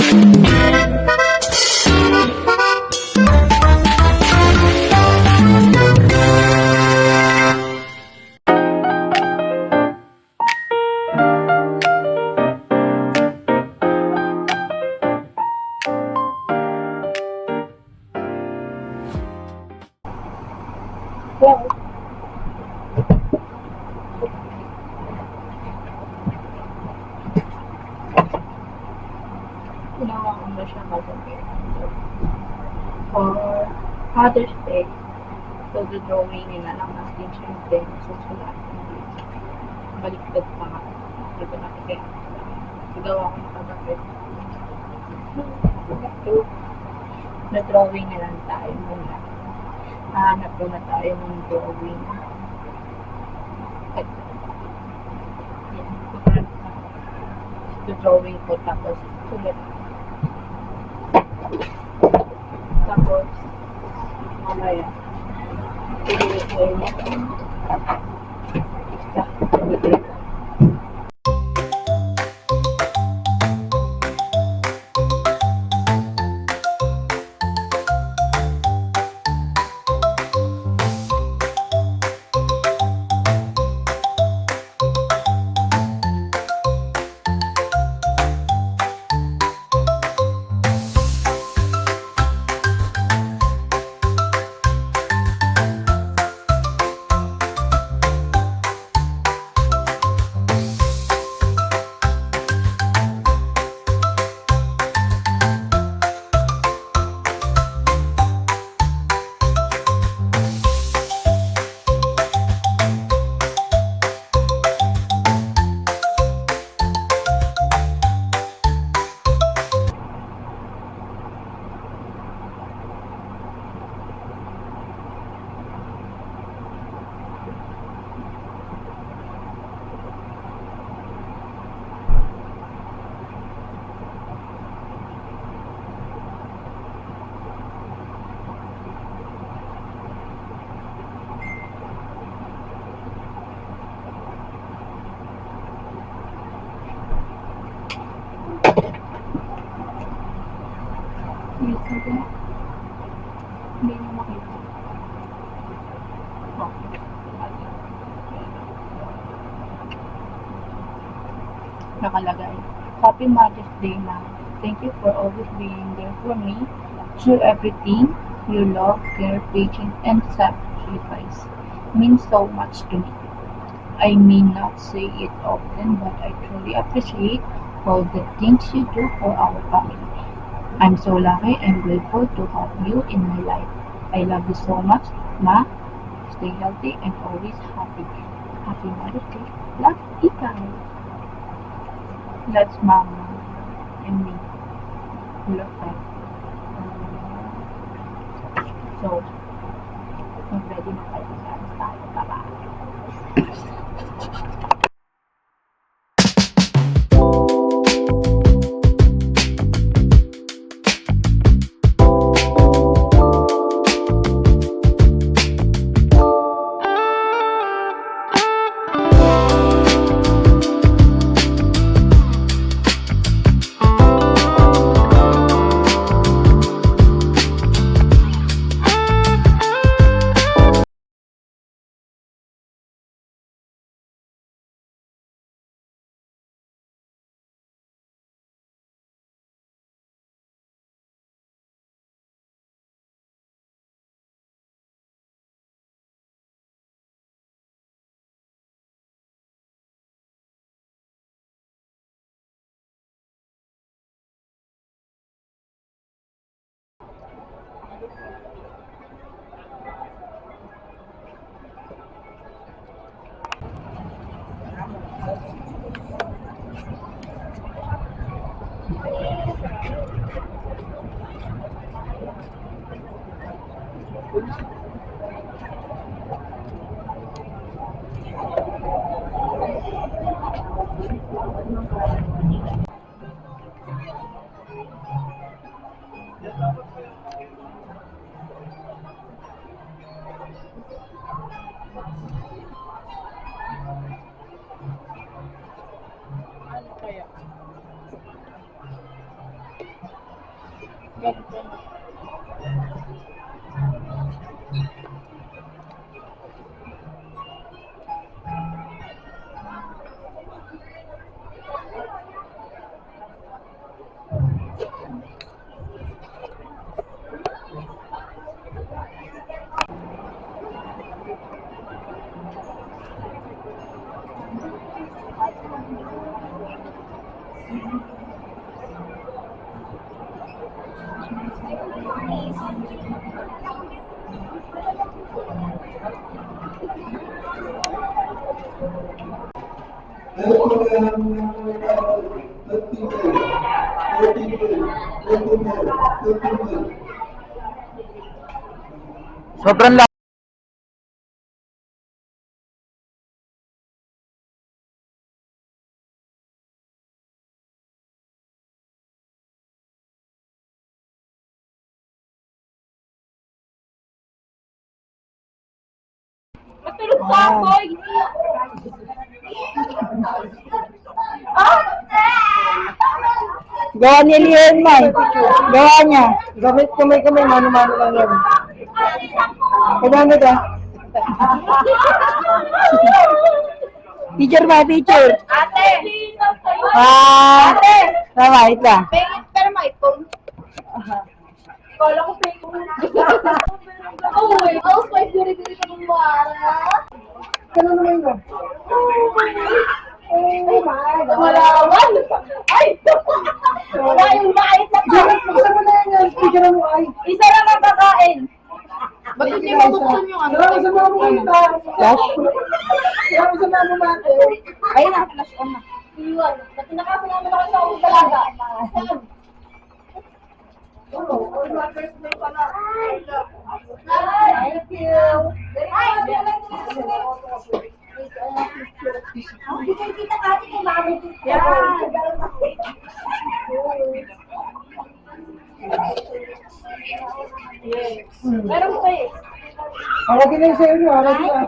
Well, ginawa ko na siya kagabi. For Father's Day, so the drawing na lang natin syempre susulat. Baliktad pa nga. Hindi ko nakikita. Sigawa ko na kagabi. So, na-drawing na lang tayo muna. Hahanap muna tayo ng drawing. At, yan. Drawing ko tapos sulat. Tapos, mamaya, tuloy ko yun. Hindi niyo makita. Oh. Nakalagay. Happy Mother's Day, Mom. Thank you for always being there for me through everything. Your love, care, patience, and sacrifice means so much to me. I may not say it often, but I truly appreciate all the things you do for our family. I'm so lucky and grateful to have you in my life. I love you so much, Ma. Stay healthy and always happy. Happy Mother's Day. Love, Ikaw. That's Mama and me. We love her. So, mag-ready na kayo sa tayo. Bye-bye. Ano kaya? Ganito. Sobrang Matulog ka, boy! gawa ni Elian, May. Gawa niya. Gamit kamay-kamay, mano-mano lang yan. Kailangan ka. Teacher ba, teacher? Ate! Ate! Tama, ito. Pengit ka na may phone. Kala ko fake mo. Uy, housewife diri-diri ka ng mara. Kailan naman yun? Marawan! Ay! Wala yung bait na to. Saan mo na yan? Teacher mo ay. Isa lang ang kakain. Ba't hindi mo buksan yung ano? Salamat sa mga pumunta. Flash? Salamat sa mga mumate. Ayun na, flash on na. Iwan. Natinakasan namin ako sa ulo talaga. Thank you. Kita kati kay mami. Meron pa eh. Harapin na yung sa'yo nyo. Harapin na.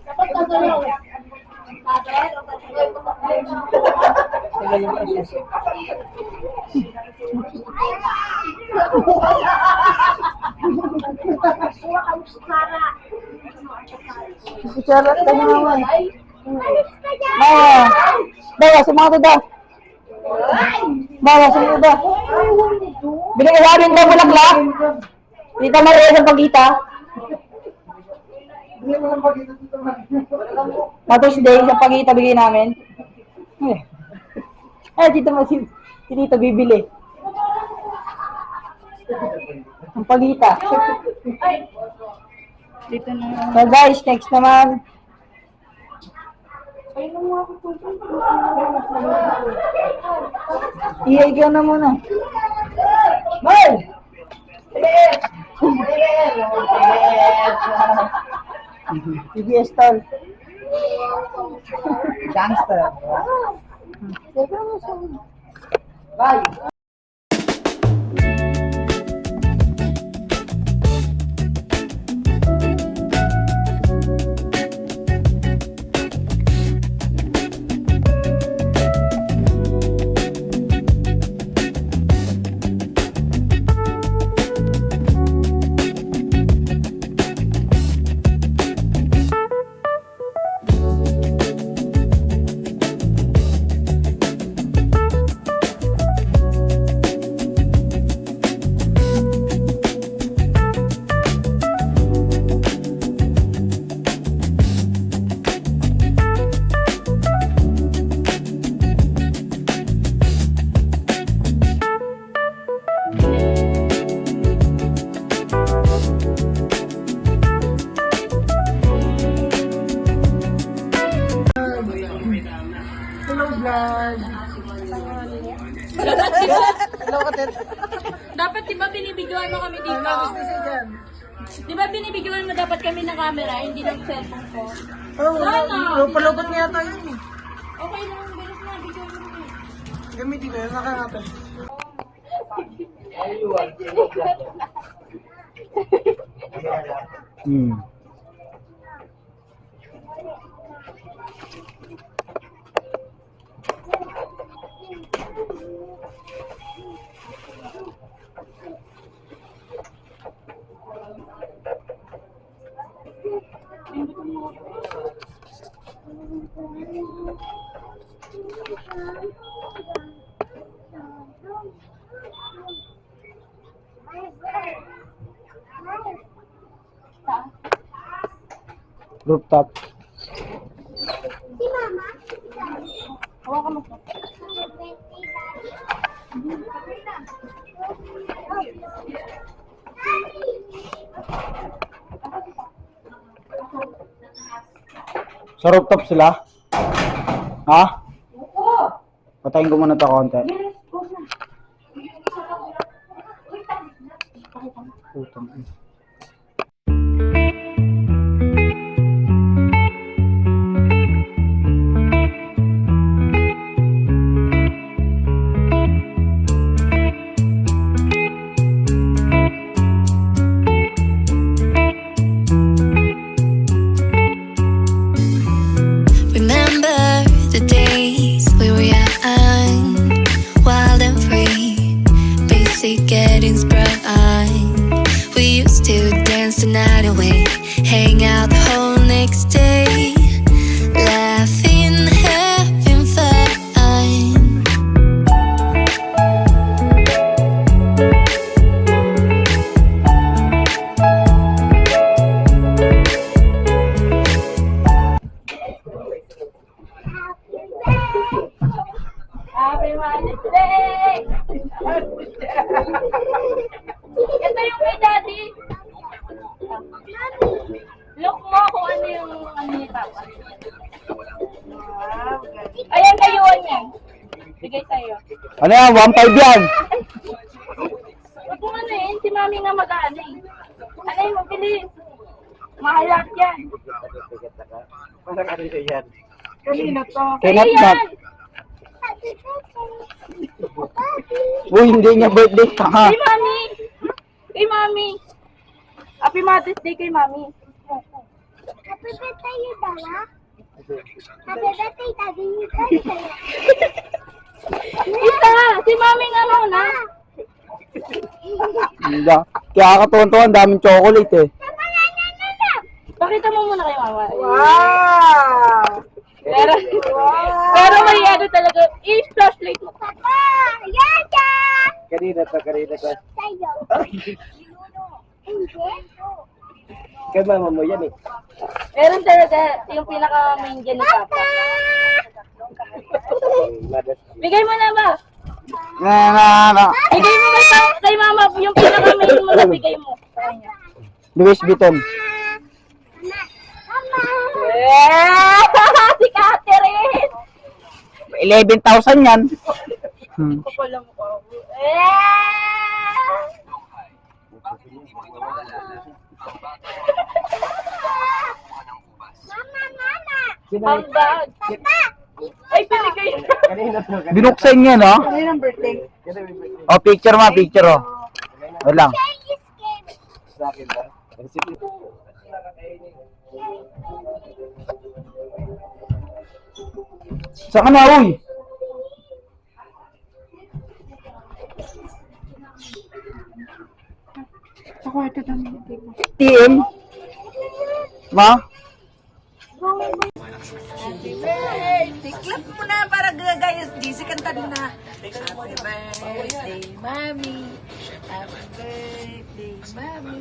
Dapat ka gano'n. Tagal yung process. Kutsara, tayo naman. Bawa, sa mga tuda. Bawa, sa mga tuda. Binigawin ka bulaklak. Dito Maria sa pagkita. Tuesday sa pagkita bigay namin. Dito mo si Tito bibili. Ang pagkita. Dito na. So guys, next naman. Iyay ka na muna. Bye! TBS tol. Gangster. Bye! Dapat di ba binibidyoan mo kami dito? Di ba binibidyoan mo dapat kami ng camera, hindi ng cellphone ko? Oo, palabot nga yata yun eh. Okay lang, bilis na, bidyoan mo kami. Gamitin ko yun, nakangatan. Rooftop. Hawakan mo. Sa rooftop sila? Ha? Patayin ko muna ito konti. Putang ina. Remember the days we were young, wild and free, basic getting bright. We used to dance the night away, hang out the whole next day, laughing, having fun. Happy Mother's Day! Ito yung kay Daddy. Look mo kung ano yung ano ni Papa. Ayan, layuan yan. Bigay tayo. Ano yan? 1.5 yan. Huwag mo ano eh, si Mami nga mag-ano eh. Ano yung mabilis? Mahalat yan. Kanina to. Kaya Sa'yo not. yan. Uy, hindi niya birthday. Tanga. Kay Mami. Kay Mami. Happy Mother's Day kay Mami. Happy birthday, you Dala. Happy birthday, Daddy. Isa, si Mami nga muna. Hindi. Kaya katuwan-tuwan, ang daming chocolate eh. Pakita mo muna kay Mama. Wow! Pero may ano talaga, i-flashlight mo. Papa, Yaya! Kanina to. Sa'yo. Hindi. Kaya mama mo yan eh. Meron talaga yung pinaka-main dyan ni Papa. Bigay mo na ba? Bigay mo kay Mama yung pinaka-main mo na bigay mo. Sa kanya. Louis Vuitton. Mama! Si Catherine! 11,000 yan. Kapala mo ko. Ang bag. Ay, pinigay. Binuksan niya, no? Kanina ang birthday. O, picture ma, picture, o. Wala lang. Saan ka na, uy? Sa kwarto daw nila. TM? Ma? Clap mo na para gagayas di si kanta din na. Happy birthday, Mami. Happy birthday, Mami.